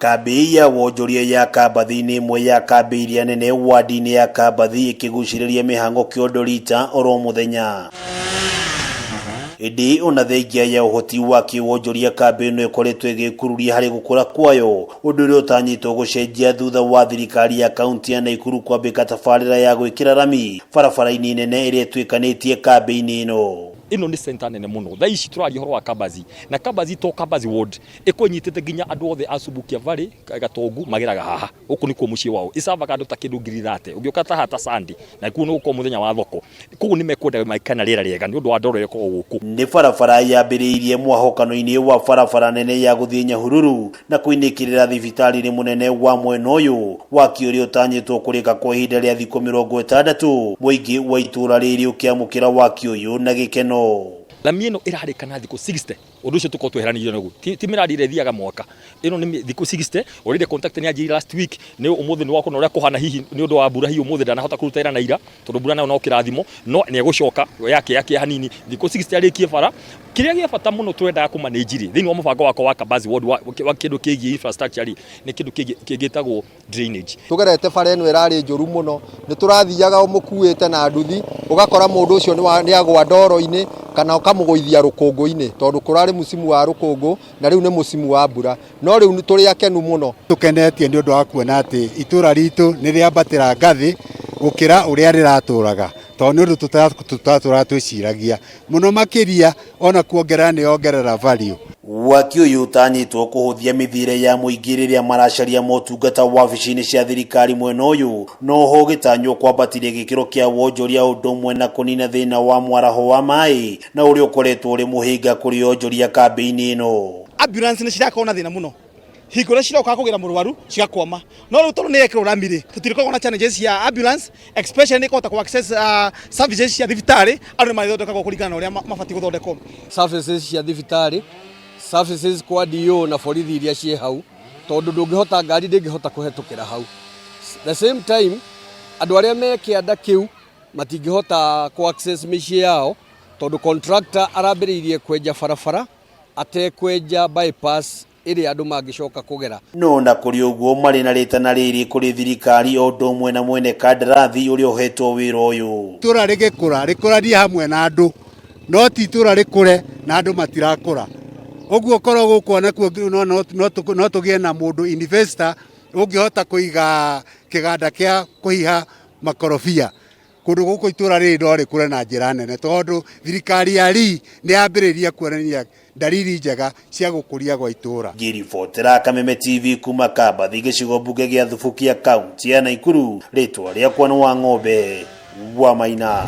Kambi ya wonjoria ya Kabathi ni imwe ya kambi iria nene wadi-ini ya Kabathi ikiguciriria mihango Kiondorita oro muthenya. Indi ona thengia ya uhoti wa kiwonjoria kambi ino ikoretwo igikururia hari gukura kwayo, undu uria utanyitwo gucenjia thutha wa thirikari ya kaunti ya Nakuru kwambika tabarira ya gwikira rami barabara-ini nene iria twikanitie kambi-ini ino. Ino ni center nene muno tha ici turaria horo wa Kabathi na Kabathi to Kabathi ward ikonyitete ginya andu othe asubukia Valley Gatongu magiraga haha uku nikuo mucii wao isavaga andu ta kindu 30 ugioka ta hata Sandi na kuo nuko muthenya wa thoko kuo ni mekwenda maikana rira riega ni undu wa ndoro yako guku ni barabara yambiriirie mwahokano-ini wa barabara nene ya guthii Nyahururu na kuinikirira thibitari munene wa mwena uyu wa kiurio utanyitwo kurika kwa ihinda ria thikũ 60 muingi wa itura riri ukiamukira wa kiuyu na gikeno. Lami ino irarikana thikũ 60 undu ucio tuko tweheranirie naguo ti mirarire thiaga mwaka ino ni thikũ 60 already contact ni ajiri last week ni umuthi ni wakona uria kuhana hihi ni undu wa mbura hiyo umuthi ndanahota kuruta ira na ira tondu mbura nayo no kirathimo no ni egucoka yake hanini thikũ 60 arikie bara kiria gia bata muno twendaga kumanage ri thiini wa mubango wako wa Kabathi ward wa kindu kigie infrastructure ni kindu kigitagwo drainage tugerete bara ino irari njuru muno ni turathiaga umukuite na nduthi ugakora mundu ucio ni agwa ndoro-ini kana ukamugoithia rukungu-ini tondu kurari musimu wa rukungu na riu ni musimu wa mbura no riu ni turi akenu muno tukenetie ni undu wa kuona ati itura ritu ni riambatira ngathi gukira uria riraturaga tondu ndu tutatura twiciragia muno makiria ona kuongerera ni ongerera value Wakiuyu utanyitwo kuhuthia mithire ya muingi riria maracaria motungata wabici-ini cia thirikari mwena uyu no ho gitanywo kwambatiria gikiro kia wonjoria undu umwe na kunina thina wa mwaraho wa mai na uria ukoretwo uri muhinga kuri onjoria kambi-ini ino. Ambulance ni cirakona thina muno hingore ciroka kugira murwaru cigakwama no riu tondu ni ekiro ramire tutirikogona challenges ya ambulance especially ni kota ku access services cia thibitari andu maithondekagwo kuringana na uria mabati guthondekwo services cia thibitari services kwa DO na borithi iria cie hau tondu ndungihota ngari ndingihota kuhetukira hau the same time andu aria me kianda kiu matingihota ku access micie yao tondu contractor arambiriirie kwenja barabara atekwenja bypass iri andu mangicoka kugera no na kuri uguo mari na ritana riri kuri thirikari undu umwe na mwene kandarathi uria uhetwo wira uyu itura rikuraria hamwe na andu no ti itura rikure na andu matirakura oguo korwo gukuona kuo no tugie na mundu investor ungihota kuiga kiganda kia kuhiha makorofia kundu guku itura riri no rikure na njira nene tondu thirikari ya ri ni yambiriria kuonania dalili njega cia gukuria gwa itura. Ngiribotera Kameme TV kuma Kabathi gicigo mbunge gia Thubukia kaunti ya Nakuru ritwa riakwa ni Wang'ombe wa Maina.